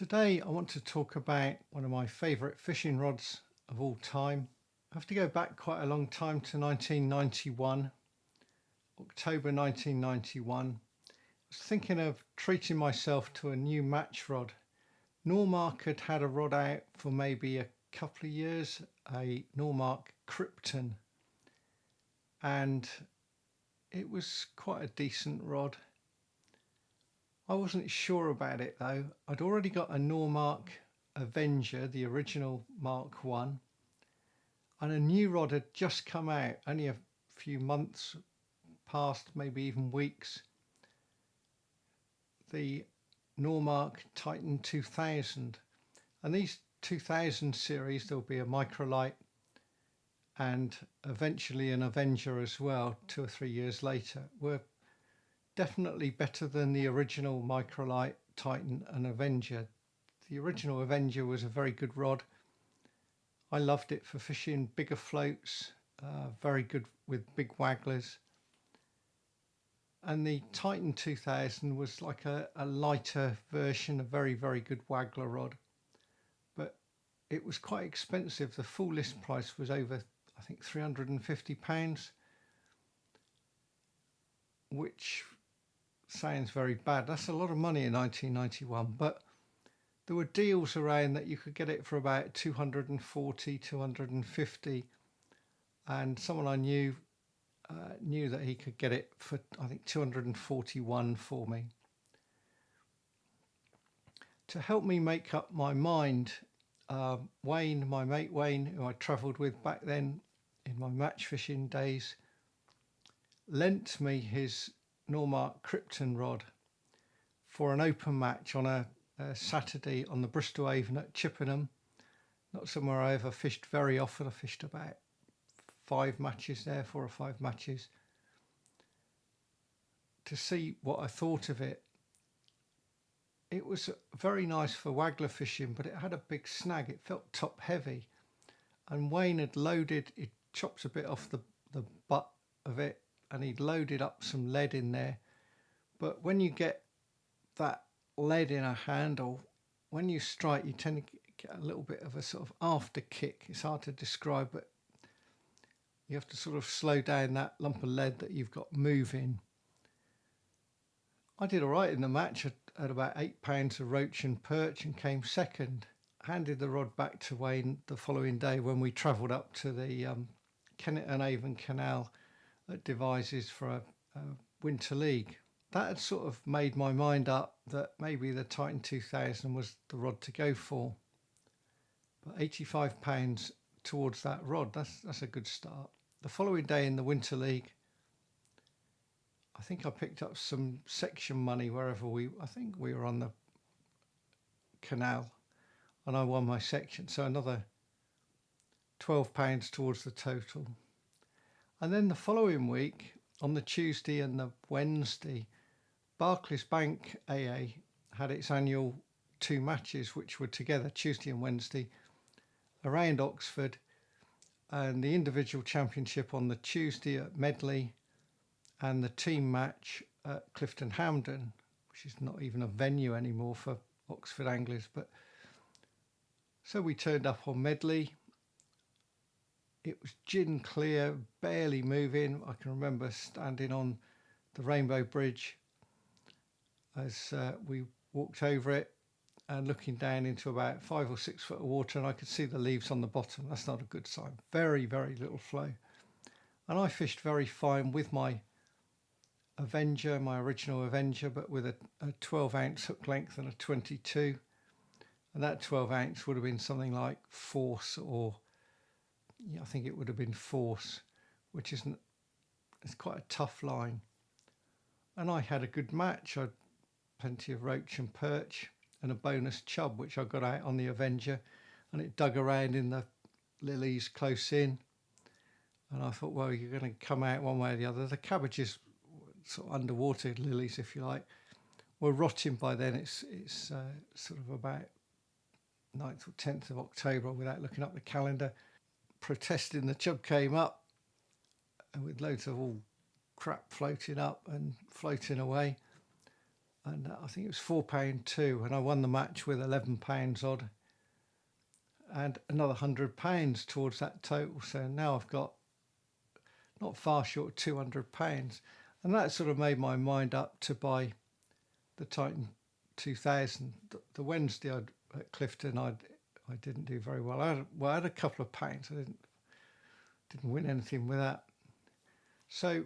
Today I want to talk about one of my favourite fishing rods of all time. I have to go back quite a long time to 1991, October 1991. I was thinking of treating myself to a new match rod. Normark had a rod out for maybe a couple of years, a Normark Krypton, and it was quite a decent rod. I wasn't sure about it though. I'd already got a Normark Avenger, the original Mark 1, and a new rod had just come out, only a few months past, maybe even weeks. The Normark Titan 2000, and these 2000 series, there'll be a microlight and eventually an Avenger as well 2 or 3 years later, were definitely better than the original microlight Titan and Avenger. The original Avenger was a very good rod. I loved it for fishing bigger floats, very good with big wagglers. And the Titan 2000 was like a lighter version, a very, very good waggler rod. But it was quite expensive. The full list price was over, I think, £350, which sounds very bad. That's a lot of money in 1991, but there were deals around that you could get it for about 240, 250, and someone I knew that he could get it for, I think, 241 for me. To help me make up my mind, Wayne, my mate Wayne, who I travelled with back then in my match fishing days, lent me his Normark Krypton rod for an open match on a Saturday on the Bristol Avon at Chippenham. Not somewhere I ever fished very often. I fished about 4 or 5 matches, to see what I thought of it. It was very nice for waggler fishing, but it had a big snag. It felt top heavy, and Wayne had loaded, he chopped a bit off the butt of it, and he'd loaded up some lead in there. But when you get that lead in a handle, when you strike, you tend to get a little bit of a sort of after kick. It's hard to describe, but you have to sort of slow down that lump of lead that you've got moving. I did all right in the match at about £8 of roach and perch and came second. Handed the rod back to Wayne the following day when we travelled up to the Kennet and Avon Canal at Devizes for a winter league. That had sort of made my mind up that maybe the Titan 2000 was the rod to go for. But £85 towards that rod, that's a good start. The following day in the winter league, I think I picked up some section money wherever I think we were on the canal, and I won my section, so another £12 towards the total. And then the following week, on the Tuesday and the Wednesday, Barclays Bank AA had its annual 2 matches, which were together Tuesday and Wednesday, around Oxford, and the individual championship on the Tuesday at Medley, and the team match at Clifton Hampden, which is not even a venue anymore for Oxford anglers. But so we turned up on Medley. It was gin clear, barely moving. I can remember standing on the Rainbow Bridge as we walked over it and looking down into about 5 or 6 foot of water, and I could see the leaves on the bottom. That's not a good sign. Very, very little flow. And I fished very fine with my Avenger, my original Avenger, but with a 12-ounce hook length and a 22. And that 12-ounce would have been something like Force, or I think it would have been Force, which it's quite a tough line. And I had a good match. I had plenty of roach and perch and a bonus chub, which I got out on the Avenger, and it dug around in the lilies close in. And I thought, well, you're going to come out one way or the other. The cabbages, sort of underwater lilies, if you like, were rotting by then. It's sort of about 9th or 10th of October without looking up the calendar. Protesting, the chub came up and with loads of all crap floating up and floating away. and I think it was £4 and I won the match with £11 odd, and another £100 towards that total. So now I've got not far short of £200, and that sort of made my mind up to buy the Titan 2000. The Wednesday at Clifton, I didn't do very well. I had a couple of pounds. I didn't win anything with that. So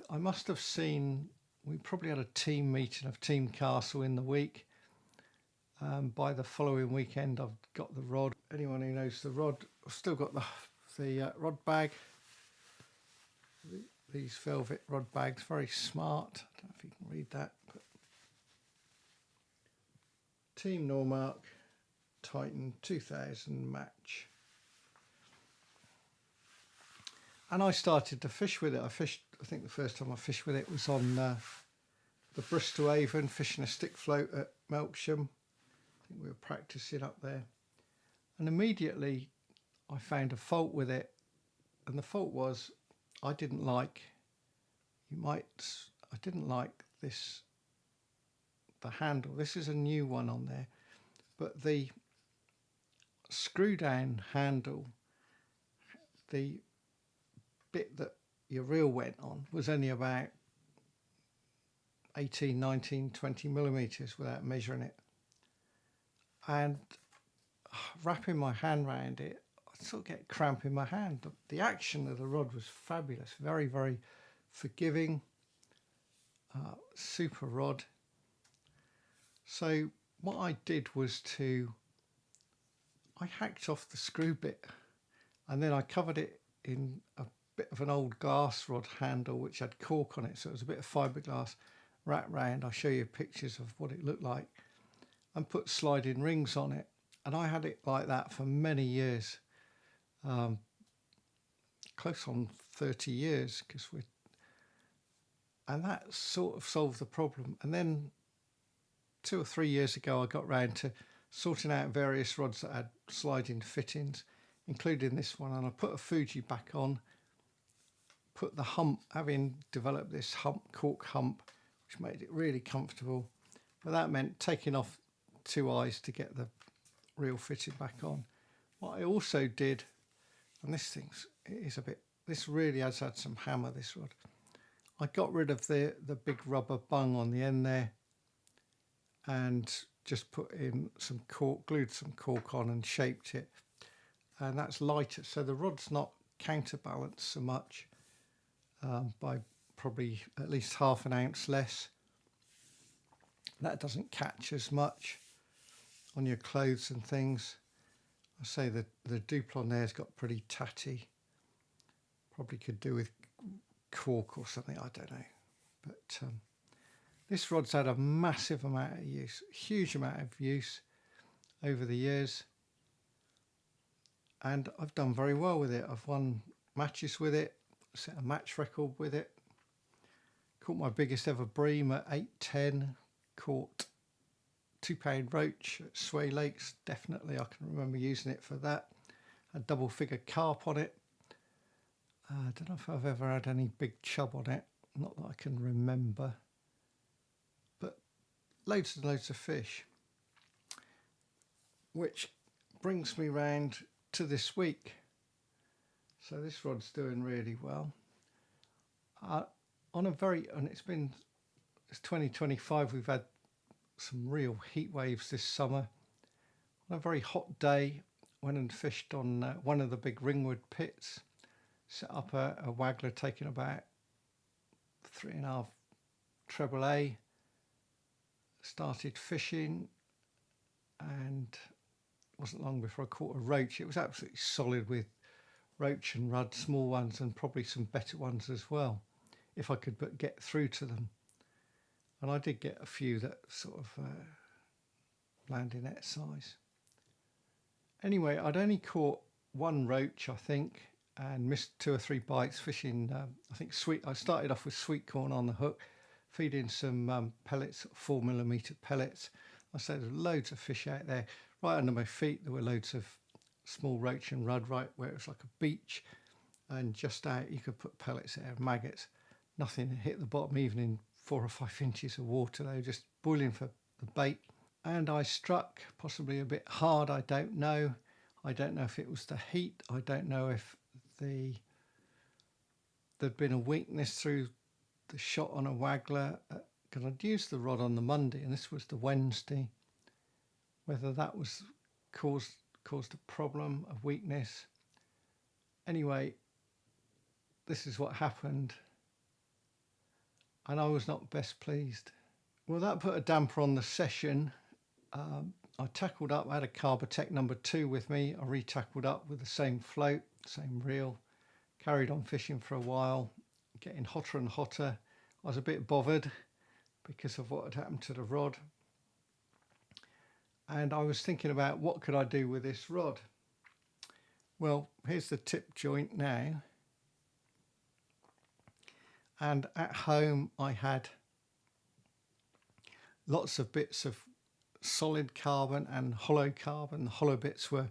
I must have seen. We probably had a team meeting of Team Castle in the week. By the following weekend, I've got the rod. Anyone who knows the rod, I've still got the rod bag. These velvet rod bags, very smart. I don't know if you can read that. But Team Normark Titan 2000 match. And I started to fish with it. I think the first time I fished with it was on the Bristol Avon, fishing a stick float at Melksham. I think we were practicing up there. And immediately I found a fault with it. And the fault was I didn't like this, the handle. This is a new one on there. But the screw down handle, the bit that your reel went on was only about 18, 19, 20 millimeters without measuring it. And wrapping my hand around it, I sort of get cramp in my hand. The action of the rod was fabulous, very, very forgiving, super rod. So what I did was I hacked off the screw bit, and then I covered it in a bit of an old glass rod handle which had cork on it, so it was a bit of fiberglass wrapped round. I'll show you pictures of what it looked like, and put sliding rings on it. And I had it like that for many years, close on 30 years, and that sort of solved the problem. And then 2 or 3 years ago I got round to sorting out various rods that had sliding fittings, including this one, and I put a Fuji back on, put the hump, having developed this cork hump, which made it really comfortable. But that meant taking off 2 eyes to get the reel fitted back on. What I also did, and this really has had some hammer, this rod. I got rid of the big rubber bung on the end there, and just put in some cork, glued some cork on and shaped it. And that's lighter, so the rod's not counterbalanced so much, by probably at least ½ an ounce less. That doesn't catch as much on your clothes and things. I say that the Duplon there's got pretty tatty. Probably could do with cork or something, I don't know. But this rod's had a massive amount of use, huge amount of use over the years. And I've done very well with it. I've won matches with it, set a match record with it. Caught my biggest ever bream at 8:10. Caught £2 roach at Sway Lakes. Definitely, I can remember using it for that. A double figure carp on it. I don't know if I've ever had any big chub on it. Not that I can remember. But loads and loads of fish. Which brings me round to this week. So this rod's doing really well. It's 2025, we've had some real heat waves this summer. On a very hot day, went and fished on one of the big ringwood pits, set up a waggler taking about 3.5 treble A, started fishing, and it wasn't long before I caught a roach. It was absolutely solid with roach and rudd, small ones, and probably some better ones as well, if I could but get through to them. And I did get a few that sort of landed net size. Anyway, I'd only caught one roach, I think, and missed 2 or 3 bites fishing. I started off with sweet corn on the hook, feeding some pellets, 4mm pellets. I said there's loads of fish out there. Right under my feet there were loads of small roach and rudd, right where it was like a beach, and just out you could put pellets there, maggots. Nothing hit the bottom even in 4 or 5 inches of water. They were just boiling for the bait. And I struck possibly a bit hard. I don't know. I don't know if it was the heat. I don't know if there'd been a weakness through the shot on a waggler. Because I'd used the rod on the Monday and this was the Wednesday. Whether that was caused a problem, a weakness. Anyway, this is what happened. And I was not best pleased. Well, that put a damper on the session. I tackled up, I had a Carbotech number 2 with me. I re-tackled up with the same float, same reel. Carried on fishing for a while, getting hotter and hotter. I was a bit bothered because of what had happened to the rod. And I was thinking about what could I do with this rod. Well, here's the tip joint now. And at home I had lots of bits of solid carbon and hollow carbon. The hollow bits were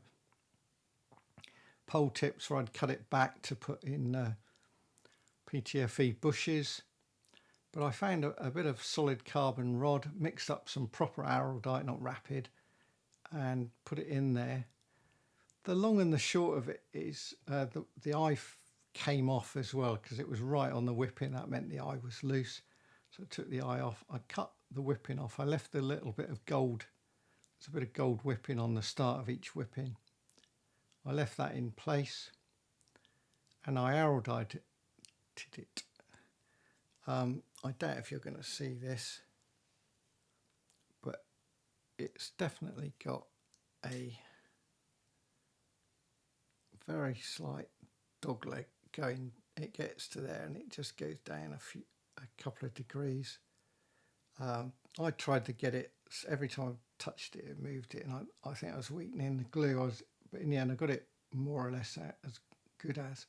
pole tips where I'd cut it back to put in PTFE bushes. But I found a bit of solid carbon rod, mixed up some proper araldite, not rapid, and put it in there. The long and the short of it is the eye came off as well because it was right on the whipping. That meant the eye was loose. So I took the eye off. I cut the whipping off. I left a little bit of gold. There's a bit of gold whipping on the start of each whipping. I left that in place and I araldited it. I doubt if you're going to see this, but it's definitely got a very slight dog leg going. It gets to there and it just goes down a couple of degrees. I tried to get it every time I touched it, it moved it, and I think I was weakening the glue. But in the end, I got it more or less as good as.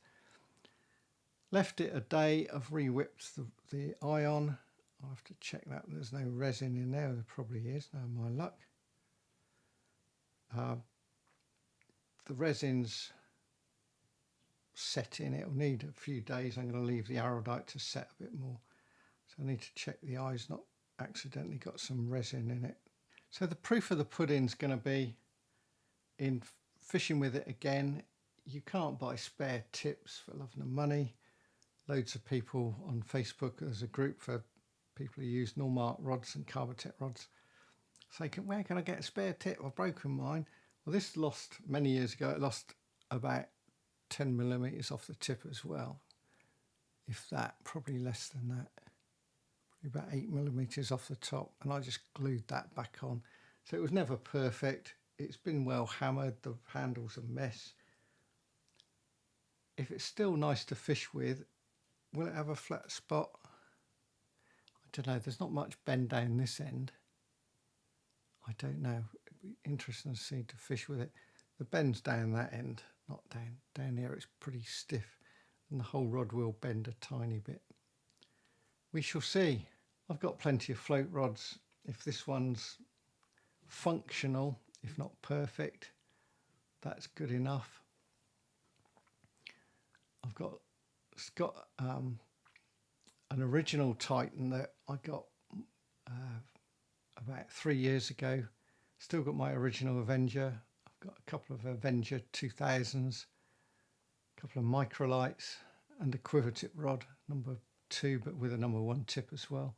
Left it a day. I've re-whipped the eye on. I'll have to check that there's no resin in there. There probably is, no my luck. The resin's setting. It'll need a few days. I'm going to leave the araldite to set a bit more. So I need to check the eye's not accidentally got some resin in it. So the proof of the pudding's going to be in fishing with it again. You can't buy spare tips for love nor money. Loads of people on Facebook, there's a group for people who use Normark rods and Carbotech rods. Say, where can I get a spare tip? I've broken mine. Well, this lost many years ago. It lost about 10 millimeters off the tip as well. If that, probably less than that. Probably about 8 millimeters off the top. And I just glued that back on. So it was never perfect. It's been well hammered. The handle's a mess. If it's still nice to fish with, will it have a flat spot? I don't know. There's not much bend down this end. I don't know. It'd be interesting to see to fish with it. The bend's down that end, not down. Down here it's pretty stiff and the whole rod will bend a tiny bit. We shall see. I've got plenty of float rods. If this one's functional, if not perfect, that's good enough. It's got an original Titan that I got about 3 years ago. Still got my original Avenger. I've got a couple of Avenger 2000s, a couple of microlights and a quiver tip rod, number 2, but with a number 1 tip as well.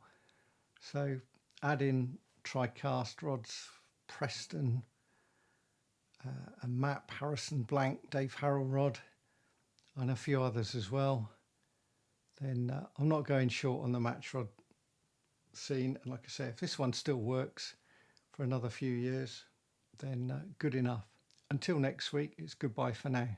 So add in tri-cast rods, Preston, a Map, Harrison Blank, Dave Harrell rod, and a few others as well. Then I'm not going short on the match rod scene. And like I say, if this one still works for another few years, then good enough. Until next week, it's goodbye for now.